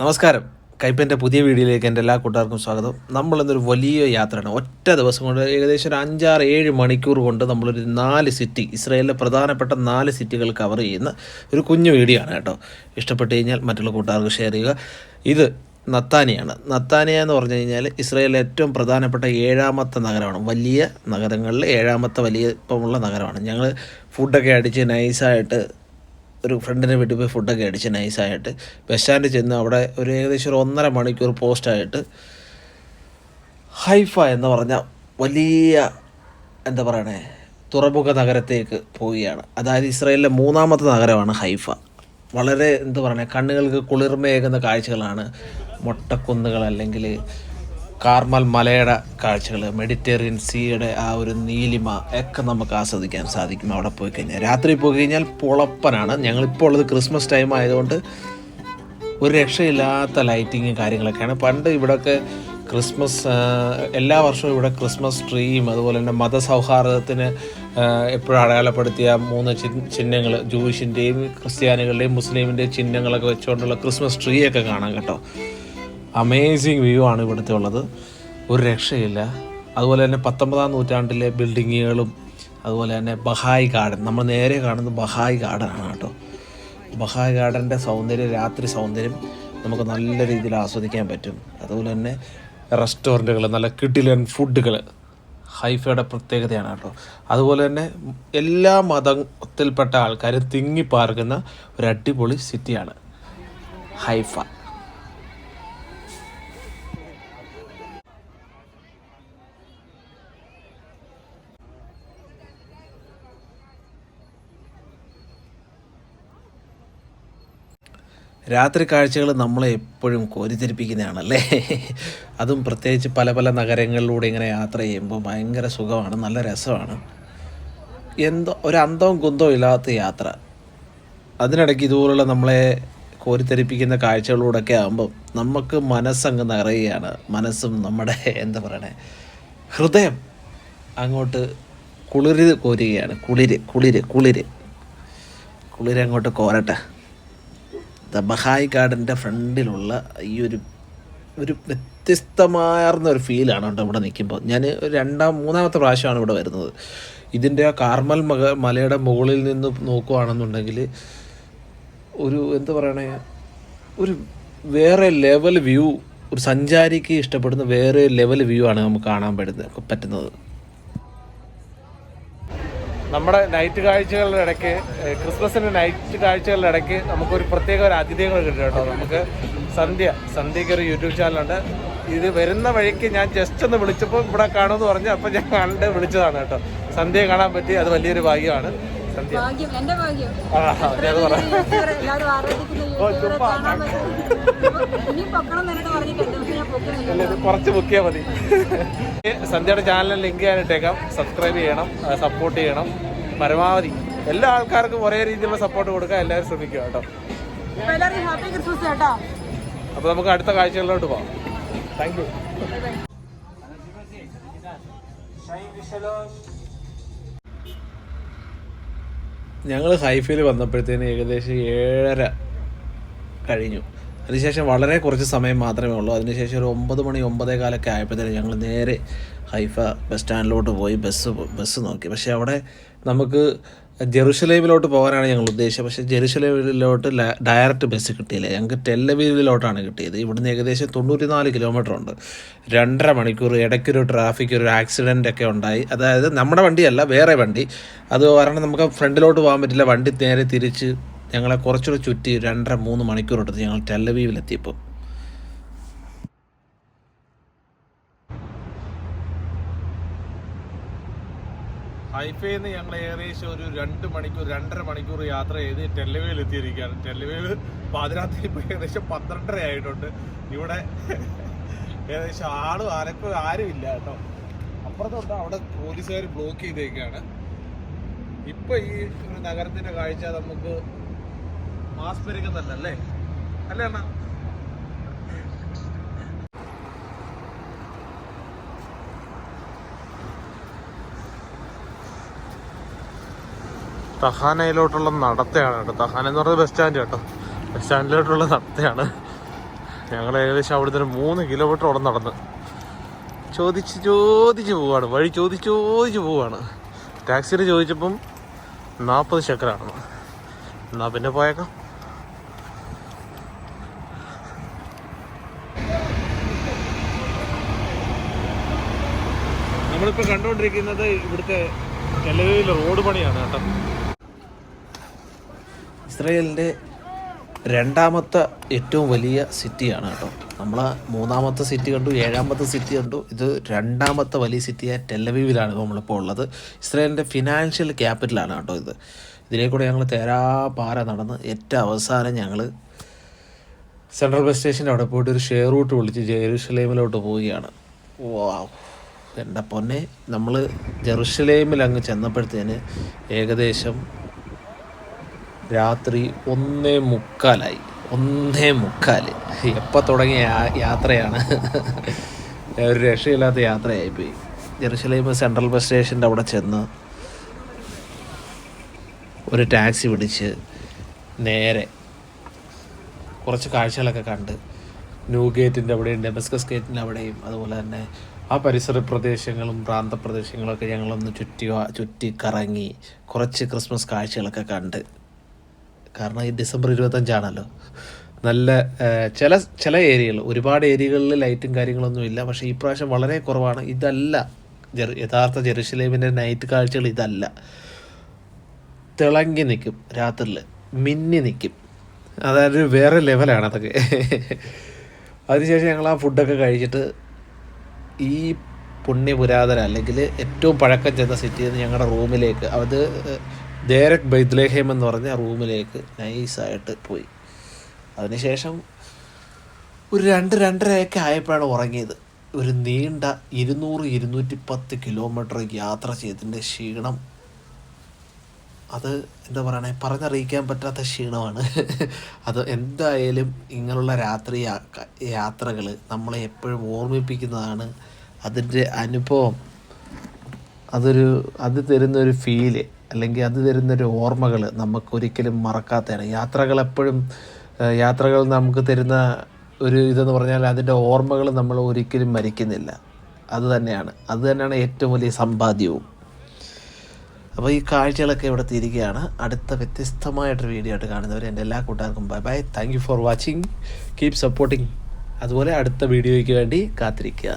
നമസ്കാരം. കൈപ്പൻ്റെ പുതിയ വീഡിയോയിലേക്ക് എൻ്റെ എല്ലാ കൂട്ടുകാർക്കും സ്വാഗതം. നമ്മളിന്നൊരു വലിയ യാത്രയാണ്. ഒറ്റ ദിവസം കൊണ്ട് ഏകദേശം ഒരു 5-6-7 മണിക്കൂർ കൊണ്ട് നമ്മളൊരു 4 സിറ്റി, ഇസ്രായേലിലെ പ്രധാനപ്പെട്ട 4 സിറ്റികൾ കവർ ചെയ്യുന്ന ഒരു കുഞ്ഞു വീഡിയോ ആണ് കേട്ടോ. ഇഷ്ടപ്പെട്ട് കഴിഞ്ഞാൽ മറ്റുള്ള കൂട്ടുകാർക്ക് ഷെയർ ചെയ്യുക. ഇത് നത്താനിയാണ്. നത്താനിയ എന്ന് പറഞ്ഞു കഴിഞ്ഞാൽ ഇസ്രായേലിലെ ഏറ്റവും പ്രധാനപ്പെട്ട 7ാമത്തെ നഗരമാണ്. വലിയ നഗരങ്ങളിൽ 7ാമത്തെ വലിയപ്പമുള്ള നഗരമാണ്. ഞങ്ങൾ ഫുഡൊക്കെ അടിച്ച് നൈസായിട്ട് ഒരു ഫ്രണ്ടിനെ വീട്ടിൽ പോയി ഫുഡൊക്കെ അടിച്ച് നൈസായിട്ട് ബസ് സ്റ്റാൻഡിൽ ചെന്ന് അവിടെ ഒരു ഏകദേശം ഒരു 1.5 മണിക്കൂർ പോസ്റ്റായിട്ട് ഹൈഫ എന്ന് പറഞ്ഞ വലിയ എന്താ പറയണേ തുറമുഖ നഗരത്തേക്ക് പോവുകയാണ്. അതായത് ഇസ്രായേലിലെ 3ാമത്തെ നഗരമാണ് ഹൈഫ. വളരെ എന്താ പറയുക, കണ്ണുകൾക്ക് കുളിർമയേകുന്ന കാഴ്ചകളാണ്. മൊട്ടക്കുന്നുകൾ, അല്ലെങ്കിൽ കാർമൽ മലയുടെ കാഴ്ചകൾ, മെഡിറ്ററേനിയൻ സീയുടെ ആ ഒരു നീലിമ ഒക്കെ നമുക്ക് ആസ്വദിക്കാൻ സാധിക്കും അവിടെ പോയി കഴിഞ്ഞാൽ. രാത്രി പോയി കഴിഞ്ഞാൽ പൊളപ്പനാണ്. ഞങ്ങളിപ്പോൾ ഉള്ളത് ക്രിസ്മസ് ടൈം ആയതുകൊണ്ട് ഒരു രക്ഷയില്ലാത്ത ലൈറ്റിങ്ങും കാര്യങ്ങളൊക്കെയാണ്. പണ്ട് ഇവിടെയൊക്കെ ക്രിസ്മസ് എല്ലാ വർഷവും ഇവിടെ ക്രിസ്മസ് ട്രീയും അതുപോലെ തന്നെ മതസൗഹാർദ്ദത്തിന് എപ്പോഴും അടയാളപ്പെടുത്തിയ 3 ചിഹ്നങ്ങൾ, ജൂയിഷിൻ്റെയും ക്രിസ്ത്യാനികളുടെയും മുസ്ലിമിൻ്റെയും ചിഹ്നങ്ങളൊക്കെ വെച്ചുകൊണ്ടുള്ള ക്രിസ്മസ് ട്രീ ഒക്കെ കാണാം കേട്ടോ. അമേസിങ് വ്യൂ ആണ് ഇവിടുത്തെ ഉള്ളത്, ഒരു രക്ഷയില്ല. അതുപോലെ തന്നെ 19ാം നൂറ്റാണ്ടിലെ ബിൽഡിങ്ങുകളും അതുപോലെ തന്നെ ബഹായ് ഗാർഡൻ, നമ്മൾ നേരെ കാണുന്നത് ബഹായ് ഗാർഡനാണ് കേട്ടോ. ബഹായ് ഗാർഡൻ്റെ സൗന്ദര്യം, രാത്രി സൗന്ദര്യം നമുക്ക് നല്ല രീതിയിൽ ആസ്വദിക്കാൻ പറ്റും. അതുപോലെ തന്നെ റെസ്റ്റോറൻറ്റുകൾ, നല്ല കിടിലൻ ഫുഡുകൾ ഹൈഫയുടെ പ്രത്യേകതയാണ് കേട്ടോ. അതുപോലെ തന്നെ എല്ലാ മതത്തിൽപ്പെട്ട ആൾക്കാരും തിങ്ങിപ്പാർക്കുന്ന ഒരു അടിപൊളി സിറ്റിയാണ് ഹൈഫ. രാത്രി കാഴ്ചകൾ നമ്മളെ എപ്പോഴും കോരിത്തിരിപ്പിക്കുന്നതാണല്ലേ. അതും പ്രത്യേകിച്ച് പല പല നഗരങ്ങളിലൂടെ ഇങ്ങനെ യാത്ര ചെയ്യുമ്പോൾ ഭയങ്കര സുഖമാണ്, നല്ല രസമാണ്. എന്തോ ഒരു അന്തവും കുന്തവും ഇല്ലാത്ത യാത്ര. അതിനിടയ്ക്ക് ഇതുപോലുള്ള നമ്മളെ കോരിത്തിരിപ്പിക്കുന്ന കാഴ്ചകളിലൂടെയൊക്കെ ആകുമ്പം നമുക്ക് മനസ്സങ്ങ് നിറയുകയാണ്. മനസ്സും നമ്മുടെ എന്താ പറയണേ ഹൃദയം അങ്ങോട്ട് കോരുകയാണ്. കുളിര് അങ്ങോട്ട് കോരട്ടെ. ബഹായ് ഗാർഡൻ്റെ ഫ്രണ്ടിലുള്ള ഈ ഒരു വ്യത്യസ്തമാർന്ന ഒരു ഫീലാണ് കേട്ടോ ഇവിടെ നിൽക്കുമ്പോൾ. ഞാൻ 2-3ാമത്തെ പ്രാവശ്യമാണ് ഇവിടെ വരുന്നത്. ഇതിൻ്റെ ആ കാർമൽ മലയുടെ മുകളിൽ നിന്ന് നോക്കുകയാണെന്നുണ്ടെങ്കിൽ ഒരു എന്താ പറയണേ, ഒരു വേറെ ലെവൽ വ്യൂ, ഒരു സഞ്ചാരിക്ക് ഇഷ്ടപ്പെടുന്ന വേറെ ലെവൽ വ്യൂ ആണ് നമുക്ക് കാണാൻ പറ്റുന്നത്. നമ്മുടെ നൈറ്റ് കാഴ്ചകളുടെ ഇടയ്ക്ക്, ക്രിസ്മസിൻ്റെ നൈറ്റ് കാഴ്ചകളുടെ ഇടയ്ക്ക് നമുക്കൊരു പ്രത്യേക ഒരു അതിഥികൾ കിട്ടും കേട്ടോ. നമുക്ക് സന്ധ്യയ്ക്ക് ഒരു യൂട്യൂബ് ചാനലുണ്ട്. ഇത് വരുന്ന വഴിക്ക് ഞാൻ ജസ്റ്റ് ഒന്ന് വിളിച്ചപ്പോൾ ഇവിടെ കാണുമെന്ന് പറഞ്ഞു. അപ്പോൾ ഞാൻ കണ്ട് വിളിച്ചതാണ് കേട്ടോ. സന്ധ്യയെ കാണാൻ പറ്റി, അത് വലിയൊരു ഭാഗ്യമാണ്. സന്ധ്യ കുറച്ച് ബുക്ക് ചെയ്യാൻ മതി. സന്ധ്യയുടെ ചാനലിൽ ലിങ്ക് ചെയ്യാനിട്ടേക്കാം. സബ്സ്ക്രൈബ് ചെയ്യണം, സപ്പോർട്ട് ചെയ്യണം. പരമാവധി എല്ലാ ആൾക്കാർക്കും ഒരേ രീതിയിലുള്ള സപ്പോർട്ട് കൊടുക്കാൻ എല്ലാവരും ശ്രമിക്കുക കേട്ടോ. അപ്പോൾ നമുക്ക് അടുത്ത കാഴ്ചകളിലോട്ട് പോകാം. Thank you. ഞങ്ങൾ ഹൈഫയിൽ വന്നപ്പോഴത്തേന് ഏകദേശം 7:30 കഴിഞ്ഞു. അതിനുശേഷം വളരെ കുറച്ച് സമയം മാത്രമേ ഉള്ളൂ. അതിനുശേഷം ഒരു 9 മണി 9:15 ആയപ്പോഴത്തേന് ഞങ്ങൾ നേരെ ഹൈഫ ബസ് സ്റ്റാൻഡിലോട്ട് പോയി ബസ് നോക്കി. പക്ഷേ അവിടെ നമുക്ക് ജെറുസലേമിലോട്ട് പോകാനാണ് ഞങ്ങൾ ഉദ്ദേശിച്ചത്. പക്ഷേ ജെറുസലേമിലോട്ട് ഡയറക്റ്റ് ബസ് കിട്ടിയില്ല. ഞങ്ങൾക്ക് ടെല്ലവീവിലോട്ടാണ് കിട്ടിയത്. ഇവിടുന്ന് ഏകദേശം 94 കിലോമീറ്റർ ഉണ്ട്. 2.5 മണിക്കൂർ. ഇടയ്ക്കൊരു ഒരു ആക്സിഡൻ്റ് ഒക്കെ ഉണ്ടായി. അതായത് നമ്മുടെ വണ്ടിയല്ല, വേറെ വണ്ടി. അത് കാരണം നമുക്ക് ഫ്രണ്ടിലോട്ട് പോകാൻ പറ്റില്ല. വണ്ടി നേരെ തിരിച്ച് ഞങ്ങളെ കുറച്ചുകൂടെ ചുറ്റി 2.5-3 മണിക്കൂർ എടുത്ത് ഞങ്ങൾ ടെല്ലവീവിലെത്തിയപ്പോൾ. ഹൈഫയിൽ നിന്ന് ഞങ്ങൾ ഏകദേശം ഒരു 2-2.5 മണിക്കൂർ യാത്ര ചെയ്ത് ടെല്ലവീവിൽ എത്തിയിരിക്കുകയാണ്. ടെല്ലവീവ് പാതിരാത്രി ഇപ്പോൾ ഏകദേശം 12:30 ആയിട്ടുണ്ട്. ഇവിടെ ഏകദേശം ആരും ഇല്ല കേട്ടോ. അപ്പുറത്തോട്ട് അവിടെ പോലീസുകാർ ബ്ലോക്ക് ചെയ്തേക്കാണ്. ഇപ്പം ഈ ഒരു നഗരത്തിൻ്റെ കാഴ്ച നമുക്ക് ആസ്വദിക്കുന്നല്ലേ അല്ലേ അണ്ണാ? തഹാനയിലോട്ടുള്ള നടത്തയാണ് കേട്ടോ. തഹാന എന്ന് പറയുന്നത് ബസ് സ്റ്റാൻഡ് കേട്ടോ. ബസ് സ്റ്റാൻഡിലോട്ടുള്ള നടത്തയാണ്. ഞങ്ങൾ ഏകദേശം അവിടുന്ന് ഒരു 3 കിലോമീറ്റർ അവിടെ നടന്ന് ചോദിച്ച് പോവാണ്, വഴി ചോദിച്ച് പോവാണ്. ടാക്സിയിൽ ചോദിച്ചപ്പം 40 ശക്കറാണ്. എന്നാൽ പിന്നെ പോയേക്കാം. നമ്മളിപ്പോൾ കണ്ടുകൊണ്ടിരിക്കുന്നത് ഇവിടുത്തെ ടെലവീവിലെ റോഡ് പണിയാണ് കേട്ടോ. ഇസ്രായേലിൻ്റെ 2ാമത്തെ ഏറ്റവും വലിയ സിറ്റിയാണ് കേട്ടോ. നമ്മൾ 3ാമത്തെ സിറ്റി കണ്ടു, 7ാമത്തെ സിറ്റി കണ്ടു. ഇത് 2ാമത്തെ വലിയ സിറ്റിയായ ടെലവീവിലാണ് നമ്മളിപ്പോൾ ഉള്ളത്. ഇസ്രായേലിൻ്റെ ഫിനാൻഷ്യൽ ക്യാപിറ്റലാണ് കേട്ടോ ഇത്. ഇതിലേക്കൂടെ ഞങ്ങൾ തേരാപാര നടന്ന് ഏറ്റവും അവസാനം ഞങ്ങൾ സെൻട്രൽ ബസ് സ്റ്റേഷൻ്റെ അവിടെ പോയിട്ട് ഒരു ഷെയർ റൂട്ട് വിളിച്ച് ജെറുസലേമിലോട്ട് പോവുകയാണ്. വാവ്, എൻ്റെ പൊന്നെ, നമ്മൾ ജെറുസലേമിൽ അങ്ങ് ചെന്നപ്പോഴത്തേന് ഏകദേശം രാത്രി 1:45. 1:45 എപ്പോൾ തുടങ്ങിയ യാത്രയാണ്. ഒരു രക്ഷയില്ലാത്ത യാത്രയായിപ്പോയി. ജെറുസലേം സെൻട്രൽ ബസ് സ്റ്റേഷൻ്റെ അവിടെ ചെന്ന് ഒരു ടാക്സി പിടിച്ച് നേരെ കുറച്ച് കാഴ്ചകളൊക്കെ കണ്ട് ന്യൂ ഗേറ്റിൻ്റെ അവിടെയും ഡെമസ്കസ് ഗേറ്റിൻ്റെ അവിടെയും അതുപോലെ തന്നെ ആ പരിസര പ്രദേശങ്ങളും പ്രാന്തപ്രദേശങ്ങളൊക്കെ ഞങ്ങളൊന്ന് ചുറ്റി കറങ്ങി കുറച്ച് ക്രിസ്മസ് കാഴ്ചകളൊക്കെ കണ്ട്. കാരണം ഈ ഡിസംബർ 25 നല്ല ചില ഏരിയകൾ, ഒരുപാട് ഏരിയകളിൽ ലൈറ്റും കാര്യങ്ങളൊന്നും ഇല്ല. പക്ഷേ ഈ പ്രാവശ്യം വളരെ കുറവാണ്. ഇതല്ല യഥാർത്ഥ ജെറുസലേമിൻ്റെ നൈറ്റ് കാഴ്ചകൾ. ഇതല്ല, തിളങ്ങി നിൽക്കും, രാത്രിയിൽ മിന്നി നിൽക്കും. അതായത് വേറെ ലെവലാണ് അതൊക്കെ. അതിനുശേഷം ഞങ്ങൾ ആ ഫുഡൊക്കെ കഴിച്ചിട്ട് ഈ പുണ്യപുരാതന അല്ലെങ്കിൽ ഏറ്റവും പഴക്കം ചെന്ന സിറ്റിയിൽ നിന്ന് ഞങ്ങളുടെ റൂമിലേക്ക്, അത് ദേരക് ബൈത്ലേഹേം എന്ന് പറഞ്ഞ റൂമിലേക്ക് നൈസായിട്ട് പോയി. അതിനുശേഷം ഒരു 2-2:30 ആയപ്പോഴാണ് ഉറങ്ങിയത്. ഒരു നീണ്ട 200-210 കിലോമീറ്റർ യാത്ര ചെയ്തതിൻ്റെ ക്ഷീണം, അത് എന്താ പറയണേ, പറഞ്ഞറിയിക്കാൻ പറ്റാത്ത ക്ഷീണമാണ്. അത് എന്തായാലും ഇങ്ങനെയുള്ള രാത്രി യാത്രകൾ നമ്മളെ എപ്പോഴും ഓർമ്മിപ്പിക്കുന്നതാണ്. അതിൻ്റെ അനുഭവം, അത് തരുന്നൊരു ഫീല് അല്ലെങ്കിൽ അത് തരുന്നൊരു ഓർമ്മകൾ നമുക്കൊരിക്കലും മറക്കാത്തതാണ്. യാത്രകൾ നമുക്ക് തരുന്ന ഒരു ഇതെന്ന് പറഞ്ഞാൽ അതിൻ്റെ ഓർമ്മകൾ നമ്മൾ ഒരിക്കലും മരിക്കുന്നില്ല. അത് തന്നെയാണ് ഏറ്റവും വലിയ സമ്പാദ്യവും. അപ്പോൾ ഈ കാഴ്ചകളൊക്കെ ഇവിടെ തിരികെയാണ്. അടുത്ത വ്യത്യസ്തമായിട്ടൊരു വീഡിയോ ആയിട്ട് കാണുന്നവർ എൻ്റെ എല്ലാ കൂട്ടുകാർക്കും bye. Thank you for watching. Keep supporting. അതുപോലെ അടുത്ത വീഡിയോയ്ക്ക് വേണ്ടി കാത്തിരിക്കുക.